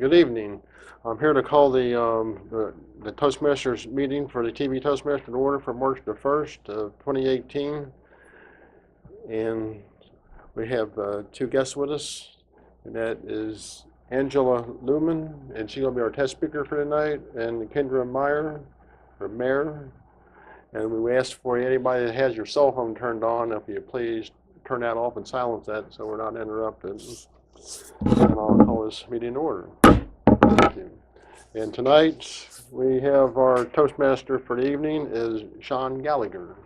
Good evening. I'm here to call the Toastmasters meeting for the TV Toastmaster order for March the 1st of 2018. And we have two guests with us, and that is Angela Lumen, and she's going to be our test speaker for tonight, and Kendra Meyer, or Mayor. And we asked for anybody that has your cell phone turned on, if you please turn that off and silence that so we're not interrupted. And I'll call this meeting to order. Thank you. And tonight we have our Toastmaster for the evening is Sean Gallagher.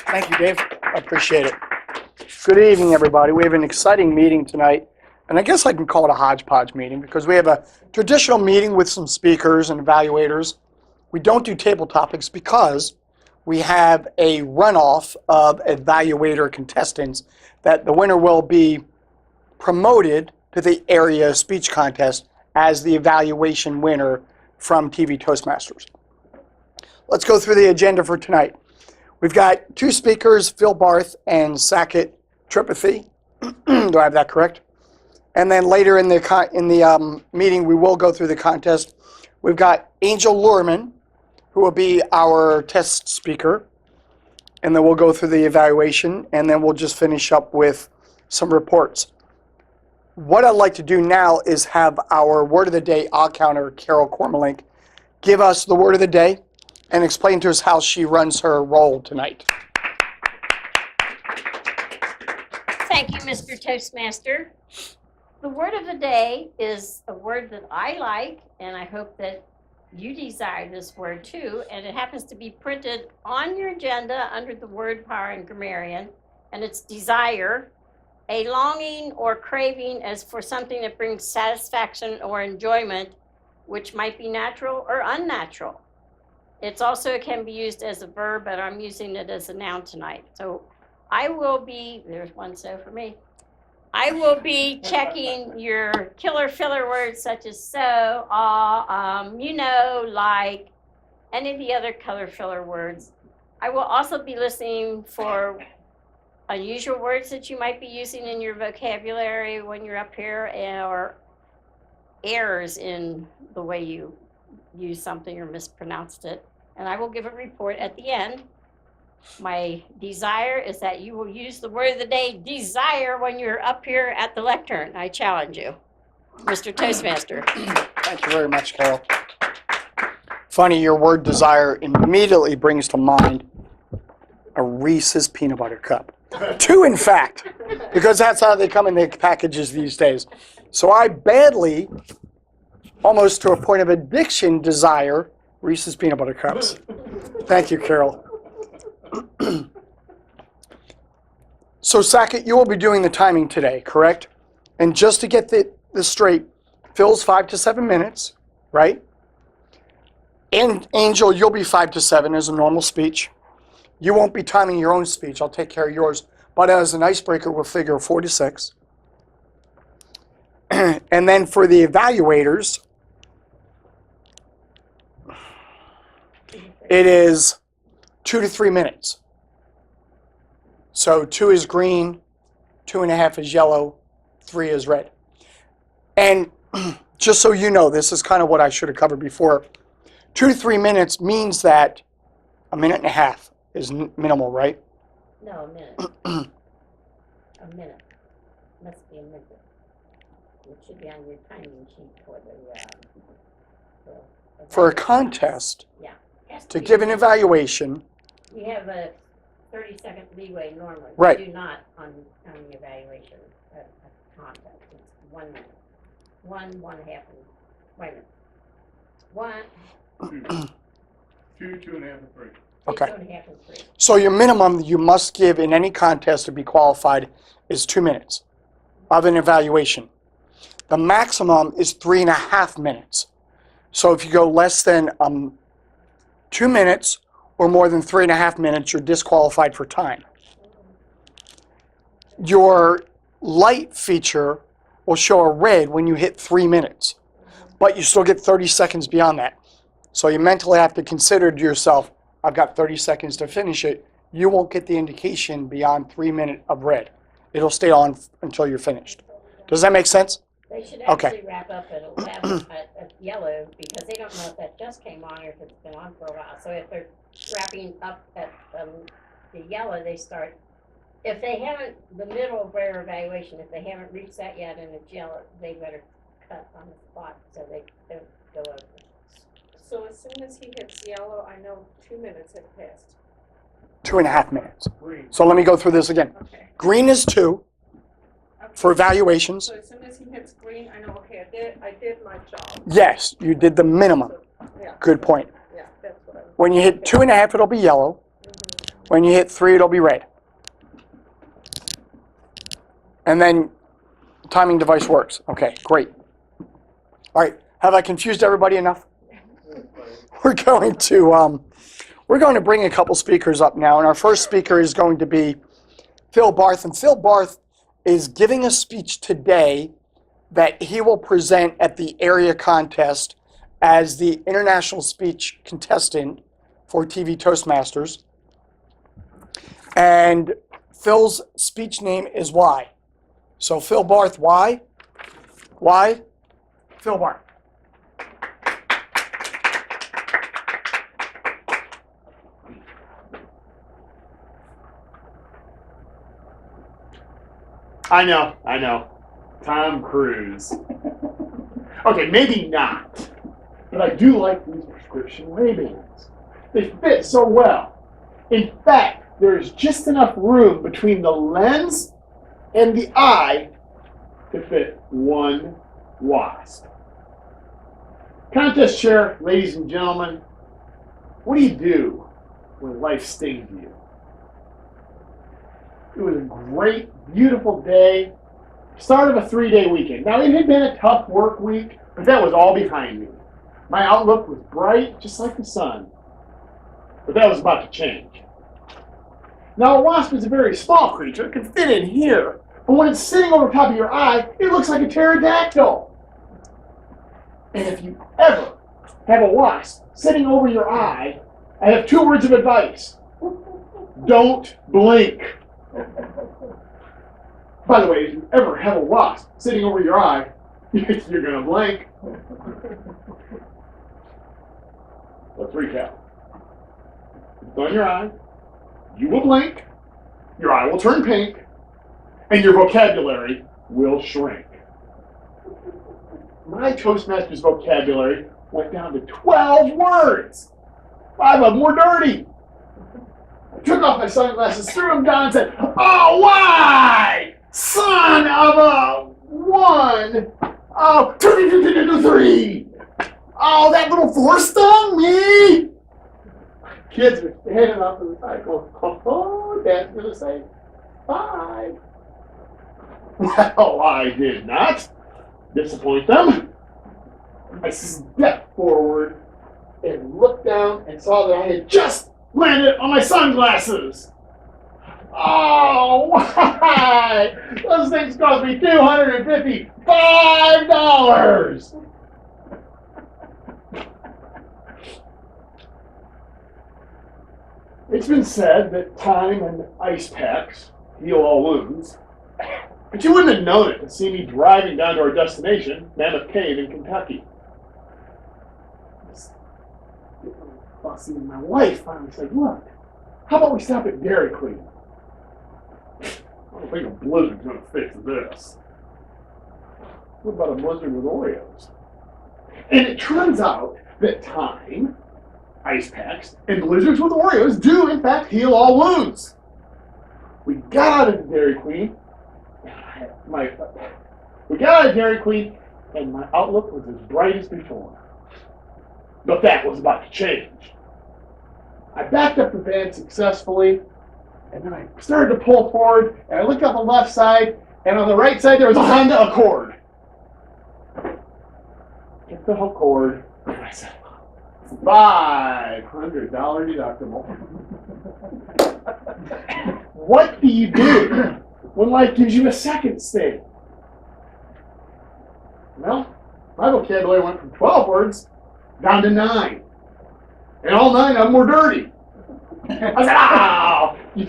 Thank you, Dave. I appreciate it. Good evening, everybody. We have an exciting meeting tonight, and I guess I can call it a hodgepodge meeting because we have a traditional meeting with some speakers and evaluators. We don't do table topics because we have a runoff of evaluator contestants that the winner will be promoted to the area speech contest as the evaluation winner from TV Toastmasters. Let's go through the agenda for tonight. We've got two speakers, Phil Barth and Saket Tripathi. Do I have that correct? And then later in the meeting, we will go through the contest. We've got Angel Lurman, who will be our test speaker, and then we'll go through the evaluation, and then we'll just finish up with some reports. What I'd like to do now is have our word of the day odd counter, Carol Cormelink, give us the word of the day and explain to us how she runs her role tonight. Thank you, Mr. Toastmaster. The word of the day is a word that I like, and I hope that you desire this word too, and it happens to be printed on your agenda under the word power and grammarian, and it's desire, a longing or craving as for something that brings satisfaction or enjoyment, which might be natural or unnatural. It's also can be used as a verb, but I'm using it as a noun tonight. So I will be, there's one so for me. I will be checking your killer filler words such as so, you know, like, any of the other color filler words. I will also be listening for unusual words that you might be using in your vocabulary when you're up here, or errors in the way you use something or mispronounced it. And I will give a report at the end. My desire is that you will use the word of the day, desire, when you're up here at the lectern. I challenge you, Mr. Toastmaster. Thank you very much, Carol. Funny, your word desire immediately brings to mind a Reese's peanut butter cup. Two, in fact, because that's how they come in the packages these days. So I badly, almost to a point of addiction, desire Reese's peanut butter cups. Thank you, Carol. So, Saket, you will be doing the timing today, correct? And just to get this straight, Phil's 5 to 7 minutes, right? And Angel, you'll be 5 to 7 as a normal speech. You won't be timing your own speech. I'll take care of yours. But as an icebreaker, we'll figure 4 to 6. And then for the evaluators, it is 2 to 3 minutes. So 2 is green, 2.5 is yellow, 3 is red. And just so you know, this is kind of what I should have covered before. 2 to 3 minutes means that a minute and a half is minimal, right? No, a minute. A minute. Must be a minute. It should be on your timing sheet For a contest, yeah. to give an evaluation. We have a 30-second leeway normally. Right. We do not on the evaluation contest. It's 1 minute. 1.5. Wait a minute. 2, 2.5, and 3. Okay. 2.5 and 3. So your minimum you must give in any contest to be qualified is 2 minutes of an evaluation. The maximum is 3.5 minutes. So if you go less than 2 minutes or more than 3.5 minutes, you're disqualified for time. Your light feature will show a red when you hit 3 minutes, but you still get 30 seconds beyond that. So you mentally have to consider to yourself, I've got 30 seconds to finish it. You won't get the indication beyond 3 minutes of red. It'll stay on until you're finished. Does that make sense? They should Okay. actually wrap up at 11, at yellow, because they don't know if that just came on or if it's been on for a while. So if they're wrapping up at the yellow, they start, if they haven't, the middle of their evaluation, if they haven't reached that yet and it's yellow, they better cut on the spot so they don't go over. So as soon as he hits yellow, I know 2 minutes have passed. 2.5 minutes. Green. So let me go through this again. Okay. Green is 2 Okay. for evaluations. So as soon as he hits green, I know, okay, I did my job. Yes, you did the minimum. So, yeah, Good point. yeah, that's what I was. When you hit 2.5, it'll be yellow. When you hit 3, it'll be red. And then timing device works. Okay, great. All right, have I confused everybody enough? We're going to bring a couple speakers up now, and our first speaker is going to be Phil Barth, and Phil Barth is giving a speech today that he will present at the area contest as the international speech contestant for TV Toastmasters. And Phil's speech name is Why. So Phil Barth, why? Why? Phil Barth. I know. Tom Cruise. Okay, maybe not. But I do like these prescription Ray-Bans. They fit so well. In fact, there's just enough room between the lens and the eye to fit one wasp. Contest chair, ladies and gentlemen, what do you do when life stings you? It was a great, beautiful day. Start of a 3-day weekend. Now, it had been a tough work week, but that was all behind me. My outlook was bright, just like the sun. But that was about to change. Now, a wasp is a very small creature. It can fit in here. But when it's sitting over top of your eye, it looks like a pterodactyl. And if you ever have a wasp sitting over your eye, I have 2 words of advice. Don't blink. By the way, if you ever have a wasp sitting over your eye, you're going to blink. Let's recap. It's on your eye. You will blink. Your eye will turn pink. And your vocabulary will shrink. My Toastmasters vocabulary went down to 12 words. 5 of them were dirty. I took off my sunglasses, threw them down, and said, "Oh, why? Son of a one! Oh, 3! Oh, that little 4 stung me!" Kids are standing up in the side going, "Oh, Dad's going to say 5. Well, I did not disappoint them. I stepped forward and looked down and saw that I had just landed on my sunglasses. Oh, why? Those things cost me $255. It's been said that time and ice packs heal all wounds. But you wouldn't have known it to see me driving down to our destination, Mammoth Cave in Kentucky. Fussy, and my wife finally said, "Look, how about we stop at Dairy Queen?" I don't think a blizzard's going to fix this. What about a blizzard with Oreos? And it turns out that time, ice packs, and blizzards with Oreos do, in fact, heal all wounds. We got out of Dairy Queen. We got out of Dairy Queen, and my outlook was as bright as before. But that was about to change. I backed up the van successfully, and then I started to pull forward, and I looked on the left side, and on the right side there was a Honda Accord. Hit the Accord, and I said, $500 deductible. What do you do when life gives you a second sting? Well, my vocabulary went from 12 words down to 9. And all 9 of them were dirty. I said, "Oh!" You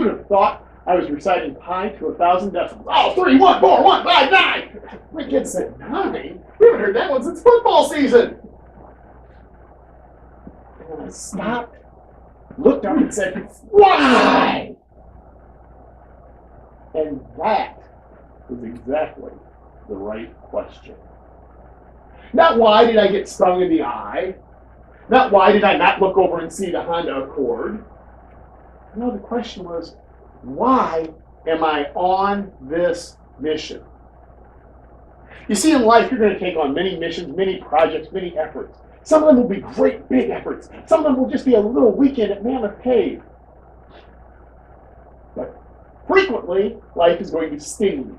would have thought I was reciting pi to 1,000 decibels. Oh, 3, 1, 4, 1, 5, 9. My kid said, 9? We haven't heard that one since football season. And I stopped, looked up and said, why? And that was exactly the right question. Not why did I get stung in the eye. Not why did I not look over and see the Honda Accord. No, the question was, why am I on this mission? You see, in life, you're going to take on many missions, many projects, many efforts. Some of them will be great, big efforts. Some of them will just be a little weekend at Mammoth Cave. But frequently, life is going to sting you.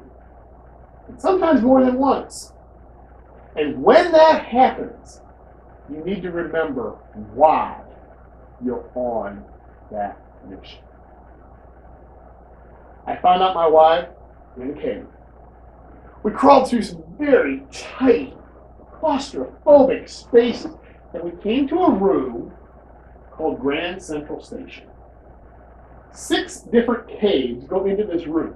And sometimes more than once. And when that happens, you need to remember why you're on that mission. I found out my wife in a cave. We crawled through some very tight, claustrophobic spaces, and we came to a room called Grand Central Station. 6 different caves go into this room.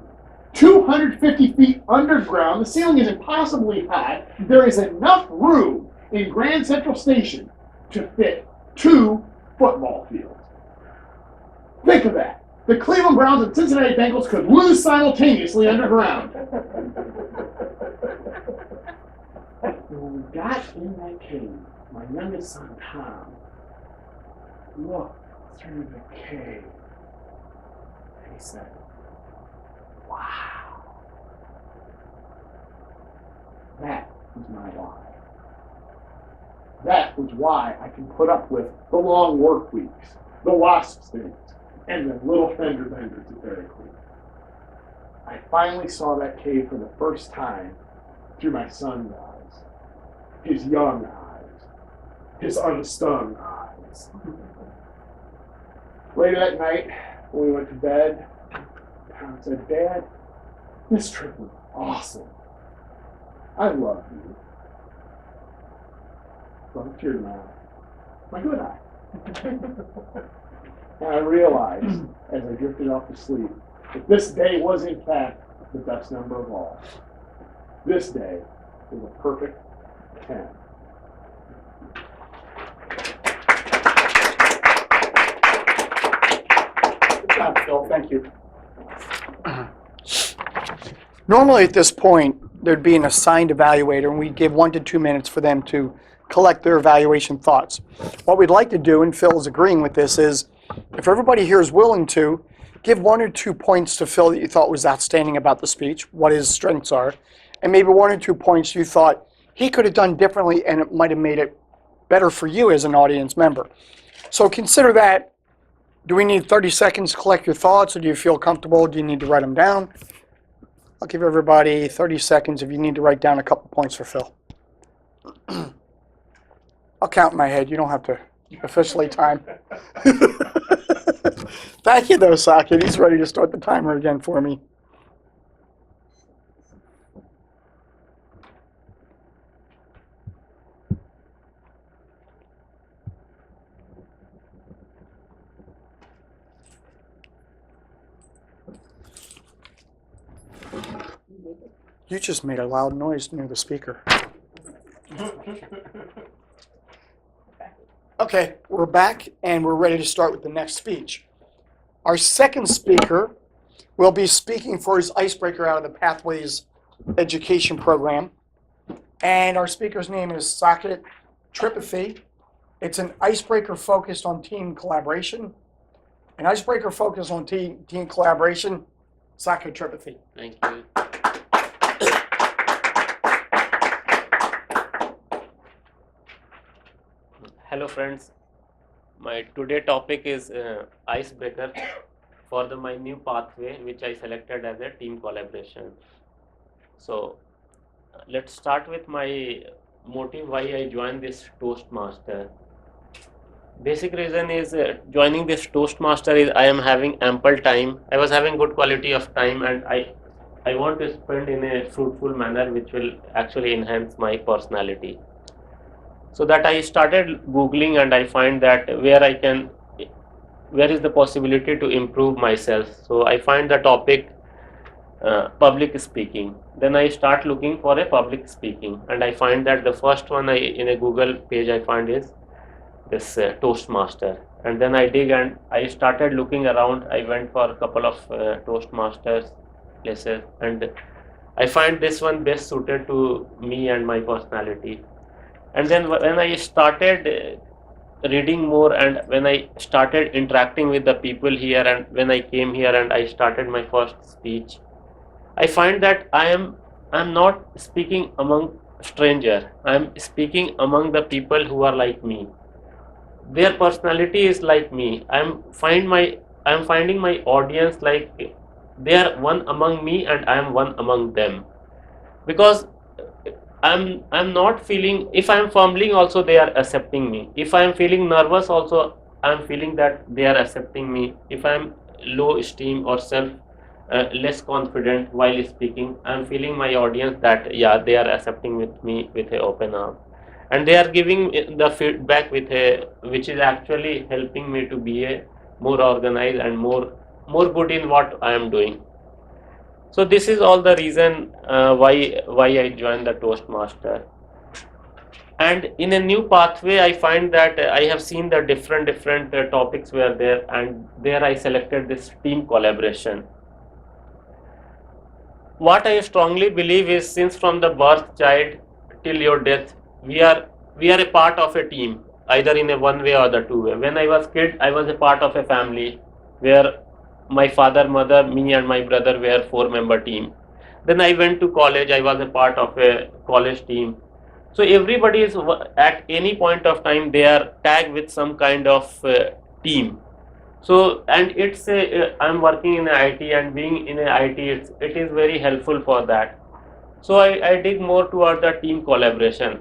250 feet underground. The ceiling is impossibly high. There is enough room in Grand Central Station to fit 2 football fields. Think of that. The Cleveland Browns and Cincinnati Bengals could lose simultaneously underground. When we got in that cave, my youngest son, Tom, looked through the cave and he said, wow. That was my why. That was why I can put up with the long work weeks, the wasp stings, and the little fender benders at Dairy Queen. I finally saw that cave for the first time through my son's eyes, his young eyes, his unstung eyes. Later that night, when we went to bed, Tom said, Dad, this trip was awesome. I love you. But a tear in my eye. My good eye. And I realized, as I drifted off to sleep, that this day was in fact the best number of all. This day was a perfect 10. Good job, Phil. Thank you. Normally at this point, there'd be an assigned evaluator, and we'd give 1 to 2 minutes for them to collect their evaluation thoughts. What we'd like to do, and Phil is agreeing with this, is if everybody here is willing to, give 1 or 2 points to Phil that you thought was outstanding about the speech, what his strengths are, and maybe 1 or 2 points you thought he could have done differently and it might have made it better for you as an audience member. So consider that. Do we need 30 seconds to collect your thoughts, or do you feel comfortable? Do you need to write them down? I'll give everybody 30 seconds if you need to write down a couple points for Phil. I'll count in my head. You don't have to officially time. Thank you, though, Saket. He's ready to start the timer again for me. You just made a loud noise near the speaker. Okay, we're back and we're ready to start with the next speech. Our second speaker will be speaking for his icebreaker out of the Pathways Education Program. And our speaker's name is Saket Tripathi. It's an icebreaker focused on team collaboration. An icebreaker focused on team collaboration, Saket Tripathi. Thank you. Hello friends, my today topic is icebreaker for my new pathway which I selected as a team collaboration. So let's start with my motive why I joined this Toastmaster. Basic reason is joining this Toastmaster is I am having ample time. I was having good quality of time and I want to spend in a fruitful manner which will actually enhance my personality. So that I started Googling and I find that where I can where is the possibility to improve myself. So I find the topic public speaking. Then I start looking for a public speaking, and I find that the first one in a Google page I find is this Toastmaster. And then I dig and I started looking around. I went for a couple of Toastmasters places, and I find this one best suited to me and my personality. And then when I started reading more, and when I started interacting with the people here, and when I came here and I started my first speech, I find that I'm not speaking among stranger. I'm speaking among the people who are like me. Their personality is like me. I'm finding my audience like they are one among me and I am one among them. Because I'm not feeling, if I'm fumbling also they are accepting me. If I'm feeling nervous also I'm feeling that they are accepting me. If I'm low esteem or self less confident while speaking, I'm feeling my audience that yeah, they are accepting with me with an open arm, and they are giving the feedback with a, which is actually helping me to be a more organized and more good in what I am doing. So this is all the reason why I joined the Toastmaster. And in a new pathway, I find that I have seen the different topics were there, and there I selected this team collaboration. What I strongly believe is, since from the birth child till your death, we are a part of a team, either in a one way or the two way. When I was kid, I was a part of a family where my father, mother, me and my brother were 4-member team. Then I went to college, I was a part of a college team. So everybody is at any point of time they are tagged with some kind of team. So, and it's I'm working in IT, and being in IT, it is very helpful for that. So I dig more toward the team collaboration.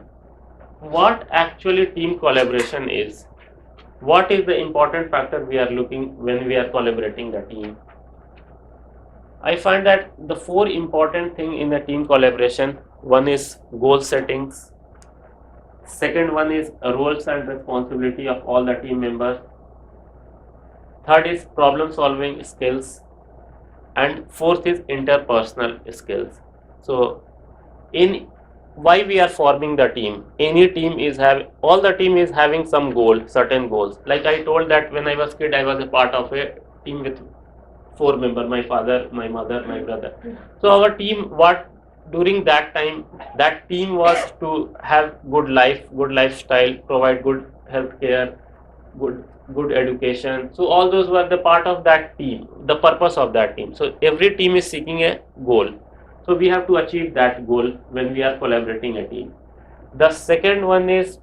What actually team collaboration is? What is the important factor we are looking when we are collaborating the team? I find that the 4 important thing in a team collaboration: one is goal settings, second one is roles and responsibility of all the team members, third is problem solving skills, and fourth is interpersonal skills. So in why we are forming the team, any team is all the team is having some goal, certain goals. Like I told that when I was kid, I was a part of a team with 4 members: my father, my mother, my brother. So our team, what during that time, that team was to have good life, good lifestyle, provide good health care, good education. So all those were the part of that team, the purpose of that team. So every team is seeking a goal. So we have to achieve that goal when we are collaborating a team. The second one is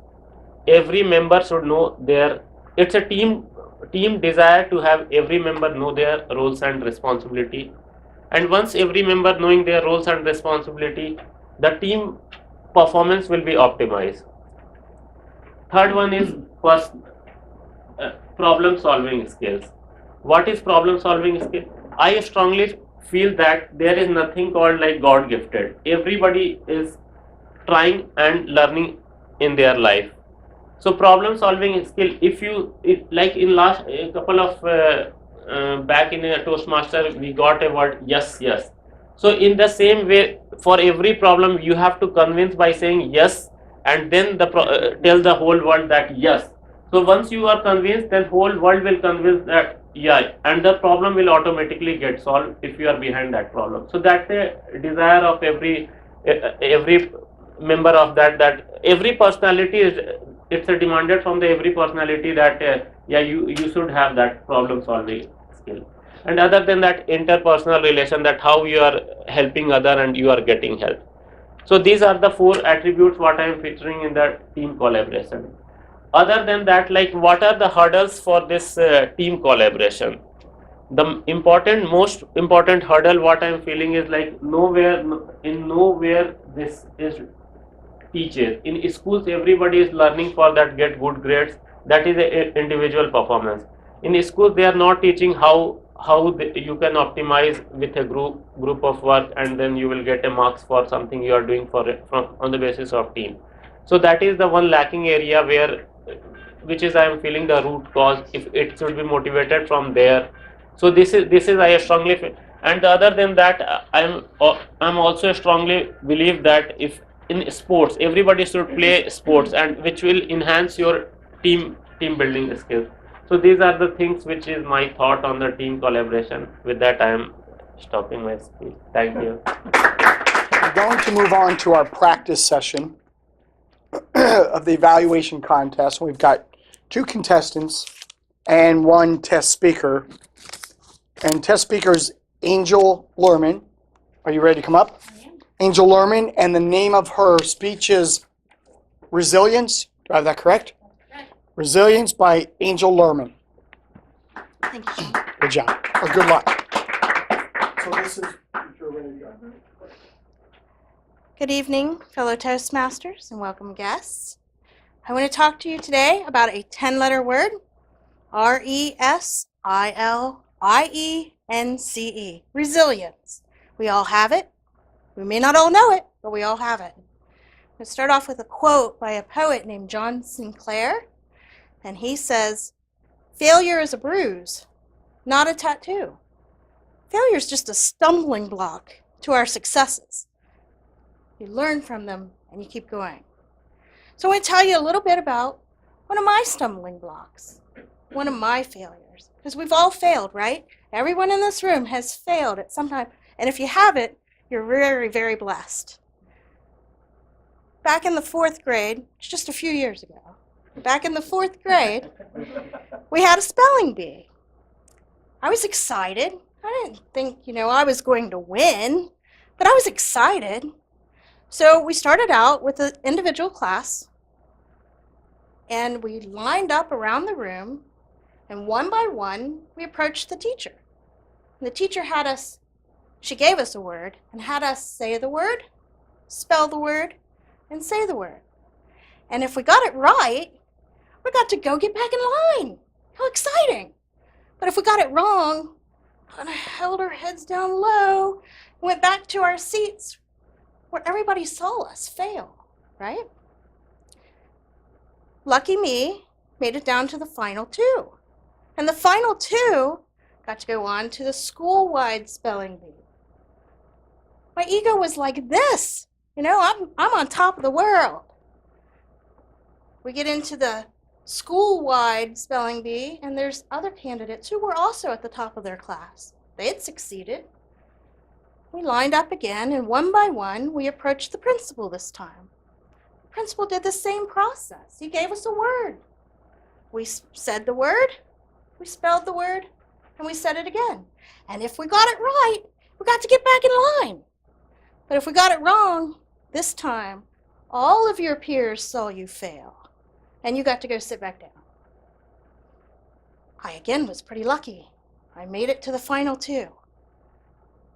every member should know it's a team desire to have every member know their roles and responsibility. And once every member knowing their roles and responsibility, the team performance will be optimized. Third one is problem solving skills. What is problem solving skill? I strongly feel that there is nothing called like God gifted. Everybody is trying and learning in their life. So problem solving skill, if like in last couple of back in a Toastmaster, we got a word yes. So in the same way, for every problem you have to convince by saying yes, and then tell the whole world that yes. So once you are convinced, then whole world will convince that yeah, and the problem will automatically get solved if you are behind that problem. So that's a desire of every member of that every personality is, it's a demanded from the every personality that yeah, you should have that problem solving skill. And other than that, interpersonal relation, that how you are helping other and you are getting help. So these are the 4 attributes what I am featuring in the team collaboration. Other than that, like what are the hurdles for this team collaboration? The most important hurdle what I am feeling is like nowhere this is teaches. In schools, everybody is learning for that get good grades. That is a individual performance. In schools, they are not teaching how you can optimize with a group of work, and then you will get a marks for something you are doing on the basis of team. So that is the one lacking area where which is I am feeling the root cause. If it should be motivated from there. So this is I strongly feel. And other than that, I'm also strongly believe that if in sports everybody should play sports, and which will enhance your team building skills. So these are the things which is my thought on the team collaboration. With that, I am stopping my speech. Thank you. We're going to move on to our practice session of the evaluation contest. We've got 2 contestants and 1 test speaker. And test speaker is Angel Lerman. Are you ready to come up? Angel Lerman, and the name of her speech is Resilience. Do I have that correct? Resilience by Angel Lerman. Thank you, Sean. Good job. Or good luck. So this is, if you're ready to go. Good evening, fellow Toastmasters and welcome guests. I want to talk to you today about a 10-letter word, R-E-S-I-L-I-E-N-C-E, resilience. We all have it. We may not all know it, but we all have it. I'm going to start off with a quote by a poet named John Sinclair, and he says, "Failure is a bruise, not a tattoo. Failure is just a stumbling block to our successes. You learn from them and you keep going." So I want to tell you a little bit about one of my stumbling blocks, one of my failures, because we've all failed, right? Everyone in this room has failed at some time, and if you haven't, you're very, very blessed. Back in the 4th grade, just a few years ago, back in the 4th grade, we had a spelling bee. I was excited. I didn't think, I was going to win, but I was excited. So we started out with an individual class, and we lined up around the room, and one by one, we approached the teacher. And the teacher she gave us a word, and had us say the word, spell the word, and say the word. And if we got it right, we got to go get back in line. How exciting. But if we got it wrong, and I held our heads down low, went back to our seats, where everybody saw us fail, right? Lucky me, made it down to the final 2. And the final 2 got to go on to the school-wide spelling bee. My ego was like this. I'm on top of the world. We get into the school-wide spelling bee, and there's other candidates who were also at the top of their class. They had succeeded. We lined up again, and one by one, we approached the principal this time. The principal did the same process. He gave us a word. We said the word, we spelled the word, and we said it again. And if we got it right, we got to get back in line. But if we got it wrong, this time, all of your peers saw you fail, and you got to go sit back down. I again was pretty lucky. I made it to the final 2.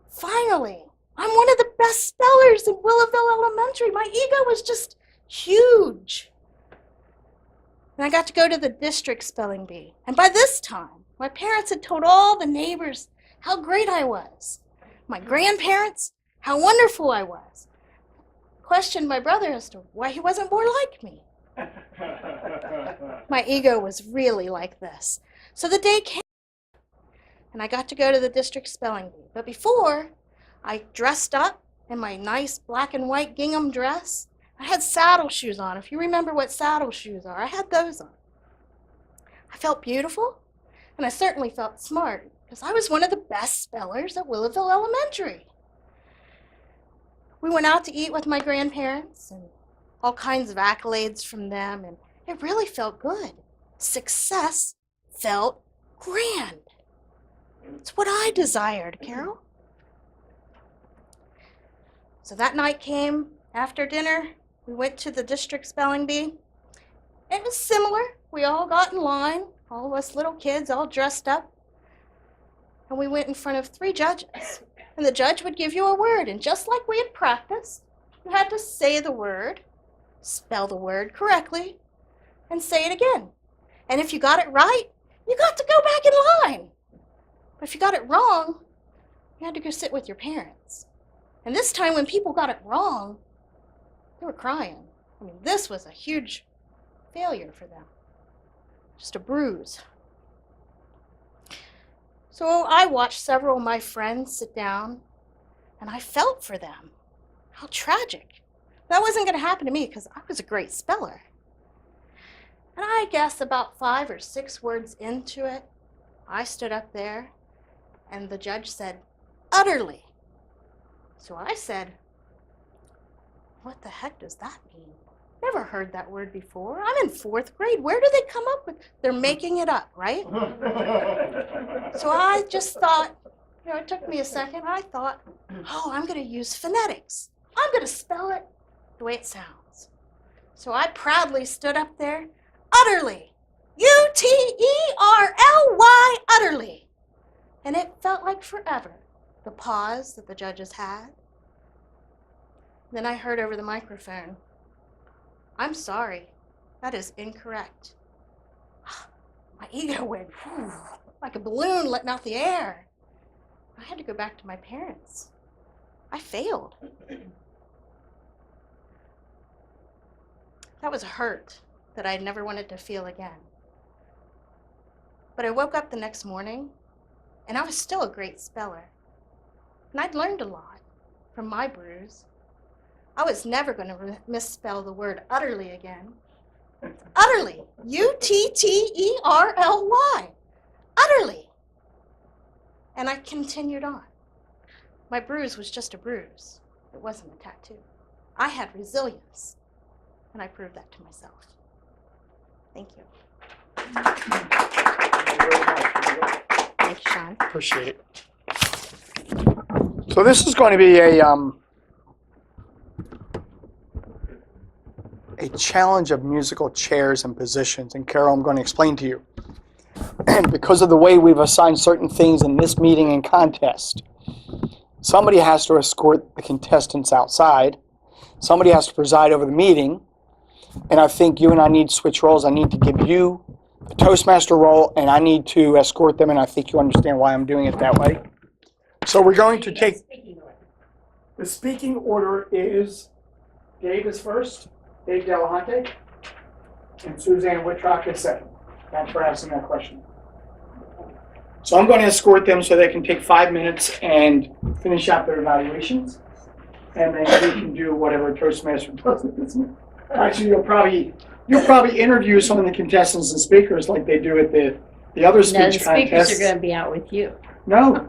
Finally, I'm one of the best spellers in Willowville Elementary. My ego was just huge. And I got to go to the district spelling bee. And by this time, my parents had told all the neighbors how great I was. My grandparents, how wonderful I was. Questioned my brother as to why he wasn't more like me. My ego was really like this. So the day came, and I got to go to the district spelling bee. But before, I dressed up in my nice black and white gingham dress. I had saddle shoes on. If you remember what saddle shoes are, I had those on. I felt beautiful, and I certainly felt smart, because I was one of the best spellers at Willowville Elementary. We went out to eat with my grandparents, and all kinds of accolades from them, and it really felt good. Success felt grand. It's what I desired, Carol. So that night came, after dinner, we went to the district spelling bee. It was similar. We all got in line, all of us little kids, all dressed up. And we went in front of 3 judges. And the judge would give you a word, and just like we had practiced, you had to say the word, spell the word correctly, and say it again. And if you got it right, you got to go back in line. But if you got it wrong, you had to go sit with your parents. And this time when people got it wrong, they were crying. I mean, this was a huge failure for them. just a bruise. So I watched several of my friends sit down, and I felt for them. How tragic. That wasn't going to happen to me because I was a great speller. And I guess about 5 or 6 words into it, I stood up there, and the judge said, utterly. So I said, what the heck does that mean? Never heard that word before. I'm in 4th grade. Where do they come up with? They're making it up, right? So I just thought, it took me a second. I thought, oh, I'm going to use phonetics. I'm going to spell it the way it sounds. So I proudly stood up there, utterly, U-T-E-R-L-Y, utterly. And it felt like forever, the pause that the judges had. Then I heard over the microphone, I'm sorry, that is incorrect. My ego went like a balloon letting out the air. I had to go back to my parents. I failed. That was a hurt that I never wanted to feel again. But I woke up the next morning, and I was still a great speller. And I'd learned a lot from my bruise. I was never going to misspell the word utterly again. Utterly. U-T-T-E-R-L-Y. Utterly. And I continued on. My bruise was just a bruise. It wasn't a tattoo. I had resilience. And I proved that to myself. Thank you. Thank you, Sean. Appreciate it. So this is going to be a challenge of musical chairs and positions. And Carol, I'm going to explain to you. And because of the way we've assigned certain things in this meeting and contest, somebody has to escort the contestants outside. Somebody has to preside over the meeting. And I think you and I need to switch roles. I need to give you the Toastmaster role, and I need to escort them, and I think you understand why I'm doing it that way. So we're going to take... The speaking order is Dave is first, Dave Delahunty, and Suzanne Whitrock is second. Thanks for asking that question. So I'm going to escort them so they can take 5 minutes and finish out their evaluations, and then we can do whatever Toastmaster does. Actually, you'll probably interview some of the contestants and speakers like they do at the other speech No, the speakers contests. are going to be out with you. No.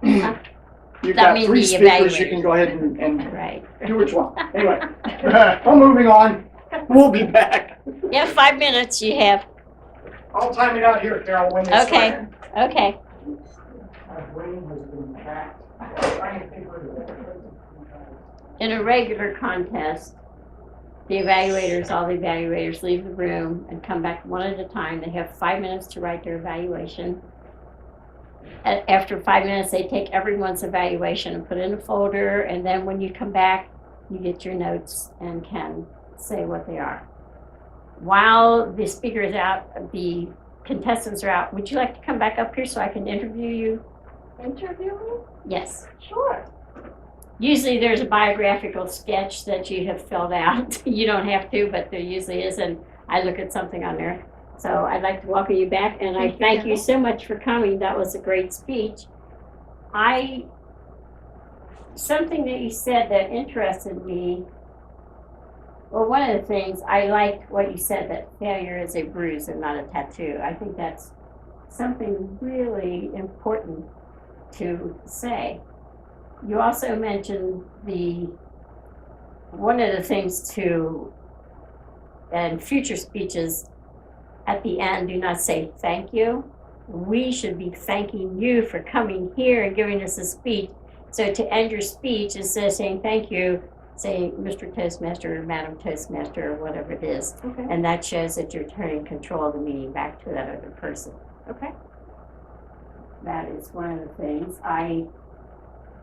You've That got means 3 the speakers. You evaluators. can go ahead and Right. do which one. Anyway, I'm moving on. We'll be back. Yeah, 5 minutes you have. I'll time it out here, Carol, when they Okay. start. Okay. My brain has been hacked. I'm trying to think where the- In a regular contest, all the evaluators leave the room and come back one at a time. They have 5 minutes to write their evaluation. After 5 minutes, they take everyone's evaluation and put it in a folder, and then when you come back, you get your notes and can say what they are. While the speaker is out, the contestants are out, would you like to come back up here so I can interview you? Interview me? Yes. Sure. Usually there's a biographical sketch that you have filled out. You don't have to, but there usually is, and I look at something on there. So I'd like to welcome you back, and I thank you so much for coming. That was a great speech. Something that you said that interested me, well, one of the things, I liked what you said, that failure is a bruise and not a tattoo. I think that's something really important to say. You also mentioned one of the things to, in future speeches, at the end, do not say thank you. We should be thanking you for coming here and giving us a speech. So to end your speech, instead of saying thank you, say Mr. Toastmaster or Madam Toastmaster or whatever it is. Okay. And that shows that you're turning control of the meeting back to that other person. Okay. That is one of the things.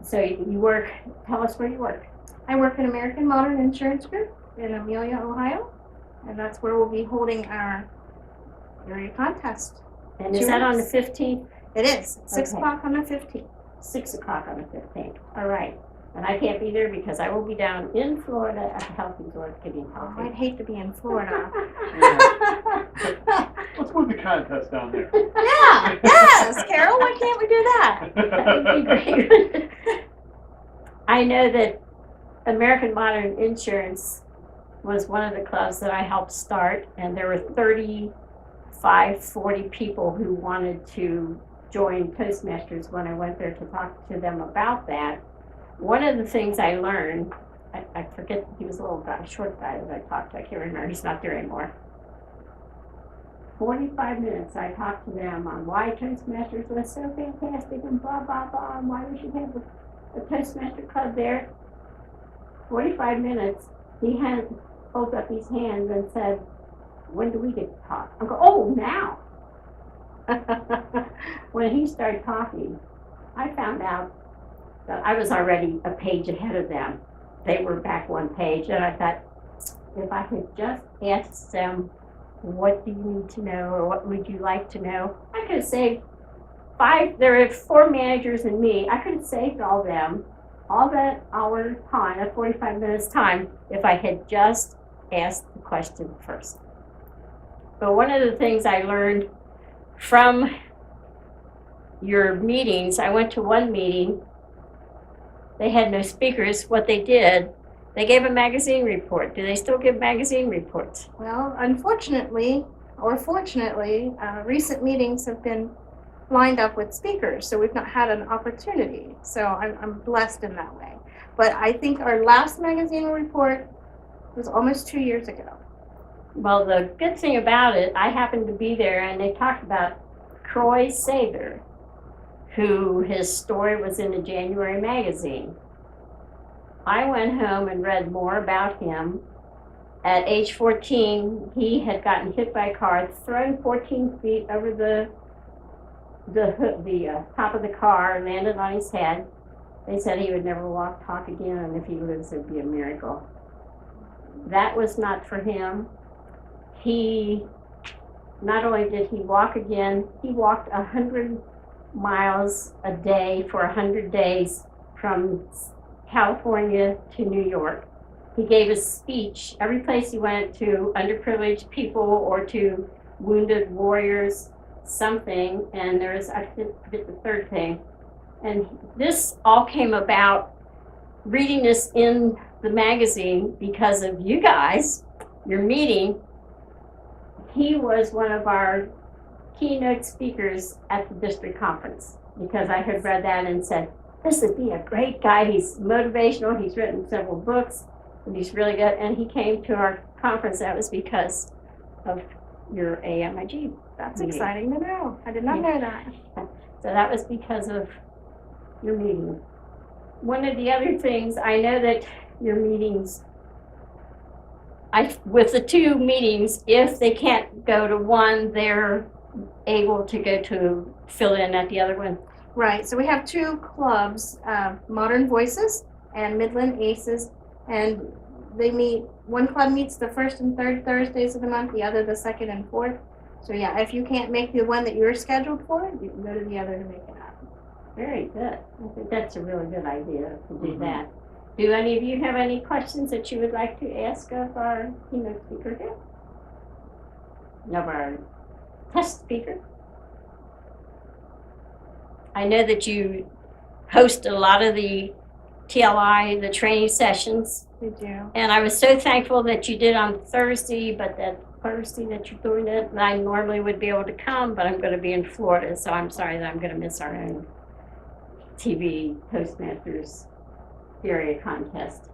So you work, tell us where you work. I work at American Modern Insurance Group in Amelia, Ohio, and that's where we'll be holding our area contest. And 2 is that on the weeks. 15th? It is 6 Okay. o'clock on the 15th. 6 o'clock on the 15th. All right. And I can't be there because I will be down in Florida at the Health Resort getting Oh, I'd healthy. hate to be in Florida. Let's move the contest down there. Yeah, yes, Carol, why can't we do that? That would be great. I know that American Modern Insurance was one of the clubs that I helped start, and there were 35, 40 people who wanted to join Toastmasters when I went there to talk to them about that. One of the things I learned, I forget, he was a little guy, short guy that I talked to, I can't remember, he's not there anymore. 45 minutes I talked to them on why Toastmasters was so fantastic and blah, blah, blah, and why we should have a Toastmaster club there. 45 minutes, he had holds up his hands and said, when do we get to talk? I go, oh, now. When he started talking, I found out that I was already a page ahead of them. They were back one page, and I thought, if I could just ask them, what do you need to know, or what would you like to know? I could have saved there are 4 managers and me. I could have saved all that hour time, that 45 minutes time, if I had just asked the question first. But one of the things I learned from your meetings, I went to one meeting, they had no speakers. What they did, they gave a magazine report. Do they still give magazine reports? Well, unfortunately, or fortunately, recent meetings have been lined up with speakers, so we've not had an opportunity. So I'm blessed in that way. But I think our last magazine report was almost 2 years ago. Well, the good thing about it, I happened to be there, and they talked about Croy Sather, who his story was in the January magazine. I went home and read more about him. At age 14, he had gotten hit by a car, thrown 14 feet over the top of the car, landed on his head. They said he would never walk, talk again, and if he lives, it'd be a miracle. That was not for him. He, not only did he walk again, he walked 100 miles a day for 100 days from California to New York. He gave a speech every place he went to underprivileged people or to wounded warriors, something, and there's, I forget the third thing. And this all came about reading this in the magazine because of you guys, your meeting. He was one of our keynote speakers at the district conference because I had read that and said, this would be a great guy. He's motivational. He's written several books, and he's really good. And he came to our conference. That was because of your AMIG. That's meeting. exciting to know. I did not know that. So that was because of your meeting. One of the other things, I know that your meetings, with the 2 meetings, if they can't go to one, they're able to go to fill in at the other one. Right, so we have 2 clubs, Modern Voices and Midland Aces, and they meet, one club meets the 1st and 3rd Thursdays of the month, the other the 2nd and 4th. So yeah, if you can't make the one that you're scheduled for, you can go to the other to make it happen. Very good. I think that's a really good idea to do that. Do any of you have any questions that you would like to ask of our keynote speaker here? Of our test speaker? I know that you host a lot of the TLI, the training sessions. We do. And I was so thankful that you did on Thursday, but that Thursday that you're doing it, I normally would be able to come, but I'm going to be in Florida, so I'm sorry that I'm going to miss our own TV Toastmasters area contest.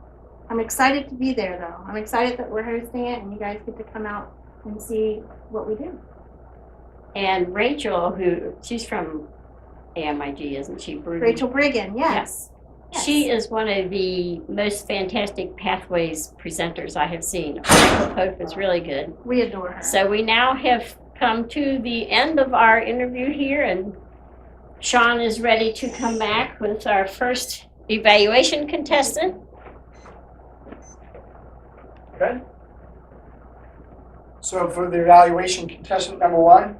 I'm excited to be there, though. I'm excited that we're hosting it, and you guys get to come out and see what we do. And Rachel, she's from AMIG, isn't she? Rachel Brigham, yes. Yes. She is one of the most fantastic Pathways presenters I have seen. Michael Pope is really good. We adore her. So we now have come to the end of our interview here, and Sean is ready to come back with our first evaluation contestant. Okay. So for the evaluation contestant number 1,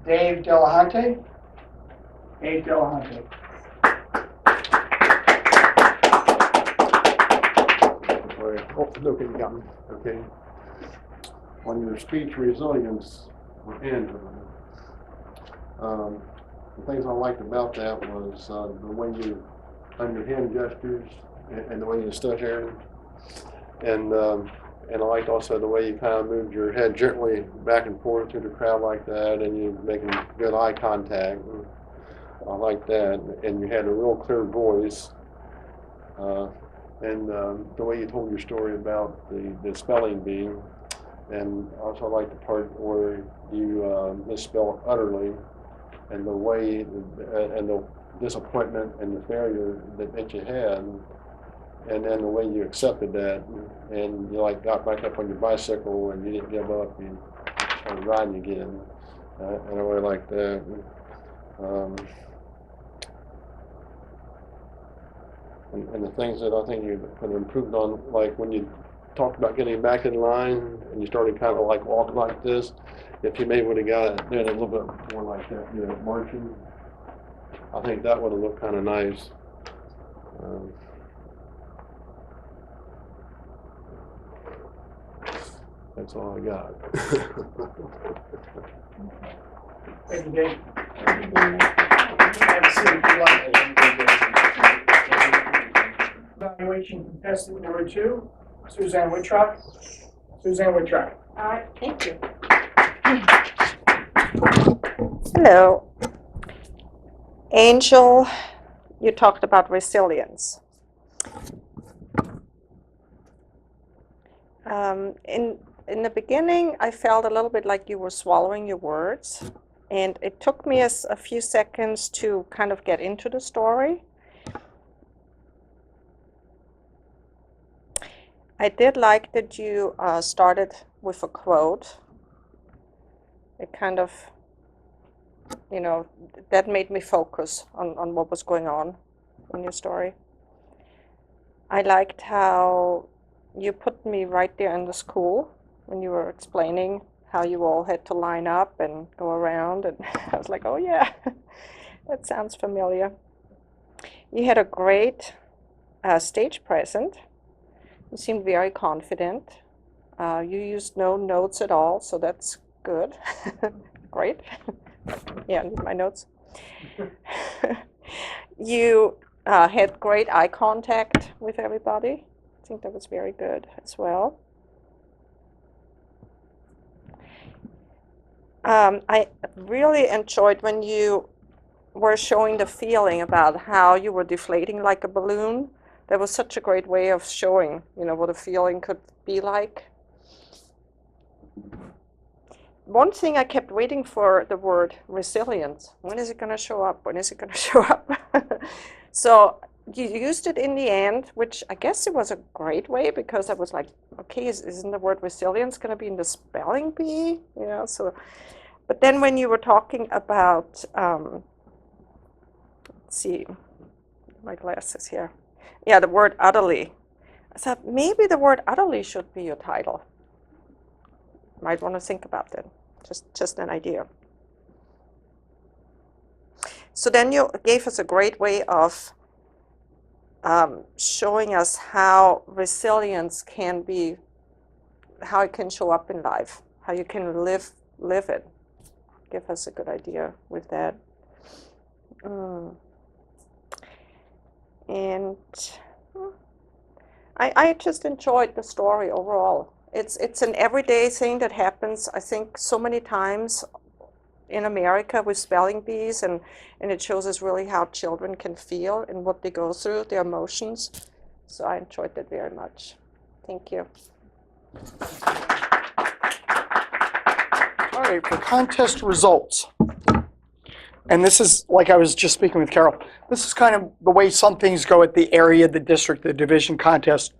Dave Delahunty. Dave Delahunty. Okay, you got me. Okay. On your speech resilience for Andrew. The things I liked about that was the way you done your hand gestures and the way you stood here, and I liked also the way you kind of moved your head gently back and forth through the crowd like that, and you making good eye contact. I like that, and you had a real clear voice, and the way you told your story about the spelling bee, and also I like the part where you misspelled utterly, and the way and the disappointment and the failure that you had, and then the way you accepted that, and you like got back up on your bicycle and you didn't give up, you started riding again, and I really like that. And the things that I think you could have improved on, like when you talked about getting back in line and you started kind of like walking like this, if you maybe would have got it a little bit more like that, you know, marching, I think that would have looked kind of nice. That's all I got. Thank you, Dave. Have a seat if you like. Evaluation contestant number 2, Suzanne Wittrock. Suzanne Wittrock. All right, thank you. Hello. Angel, you talked about resilience. In the beginning, I felt a little bit like you were swallowing your words, and it took me a few seconds to kind of get into the story. I did like that you started with a quote. It kind of, you know, that made me focus on what was going on in your story. I liked how you put me right there in the school when you were explaining how you all had to line up and go around, and I was like, oh yeah, that sounds familiar. You had a great stage presence. You seemed very confident. You used no notes at all, so that's good. Great. Yeah, I need my notes. You had great eye contact with everybody. I think that was very good as well. I really enjoyed when you were showing the feeling about how you were deflating like a balloon. That was such a great way of showing, you know, what a feeling could be like. One thing I kept waiting for, the word resilience. When is it going to show up? When is it going to show up? So you used it in the end, which I guess it was a great way, because I was like, okay, isn't the word resilience going to be in the spelling bee? You know, so. But then when you were talking about, let's see, my glasses here. Yeah, the word utterly. I thought maybe the word utterly should be your title. Might want to think about that. Just an idea. So then you gave us a great way of showing us how resilience can be, how it can show up in life, how you can live it. Give us a good idea with that. And I just enjoyed the story overall. It's an everyday thing that happens, I think, so many times in America with spelling bees, and it shows us really how children can feel and what they go through, their emotions. So I enjoyed that very much. Thank you. All right, for contest results. And this is, like I was just speaking with Carol, this is kind of the way some things go at the area, the district, the division contest.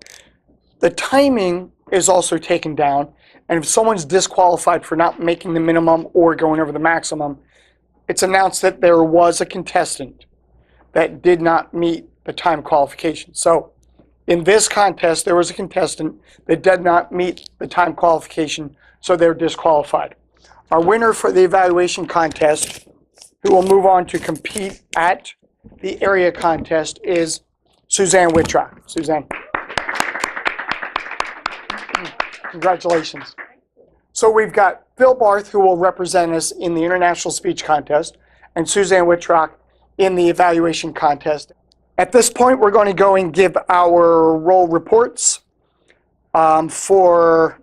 The timing is also taken down, and if someone's disqualified for not making the minimum or going over the maximum, it's announced that there was a contestant that did not meet the time qualification. So in this contest, there was a contestant that did not meet the time qualification, so they're disqualified. Our winner for the evaluation contest, who will move on to compete at the area contest, is Suzanne Wittrock. Suzanne. Congratulations. So we've got Phil Barth, who will represent us in the International Speech Contest, and Suzanne Wittrock in the evaluation contest. At this point, we're going to go and give our role reports for,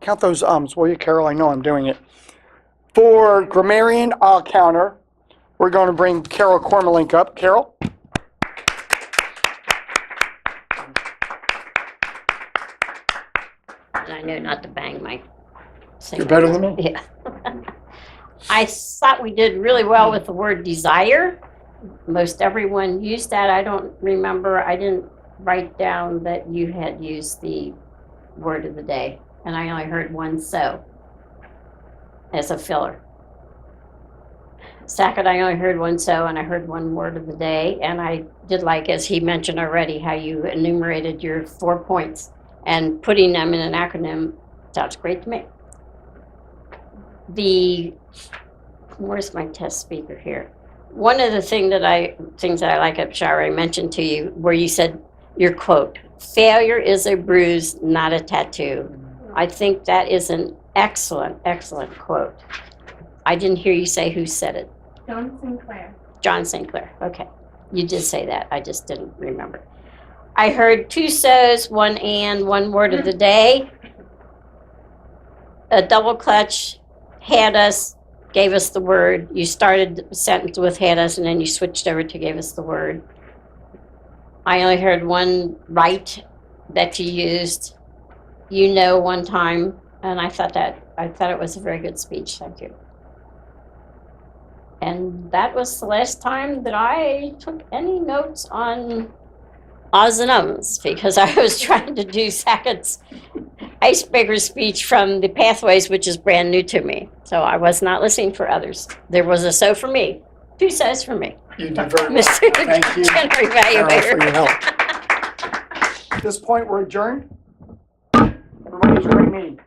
count those ums, will you, Carol? I know I'm doing it. For grammarian, I'll counter. We're going to bring Carol Kormelink up. Carol? And I know not to bang my. You're better than me? Yeah. I thought we did really well with the word desire. Most everyone used that. I don't remember, I didn't write down that you had used the word of the day. And I only heard one so as a filler. Second, I only heard one so, and I heard one word of the day. And I did like, as he mentioned already, how you enumerated your 4 points. And putting them in an acronym sounds great to me. Where's my test speaker here? One of the things that I like, Shari, I mentioned to you, where you said your quote, "Failure is a bruise, not a tattoo." I think that is an excellent, excellent quote. I didn't hear you say who said it. John Sinclair. John Sinclair. Okay, you did say that. I just didn't remember. I heard 2 so's, 1 and, 1 word of the day. A double clutch, had us, gave us the word. You started the sentence with had us, and then you switched over to gave us the word. I only heard 1 right that you used. You know, 1 time, and I thought it was a very good speech. Thank you. And that was the last time that I took any notes on Oz and ums, because I was trying to do Sackett's icebreaker speech from the Pathways, which is brand new to me. So I was not listening for others. There was a so for me, 2 so's for me. You did very well. Mr. Thank you, General Carol, for Evaluator. your help. At this point, we're adjourned. Everybody, have a great meeting.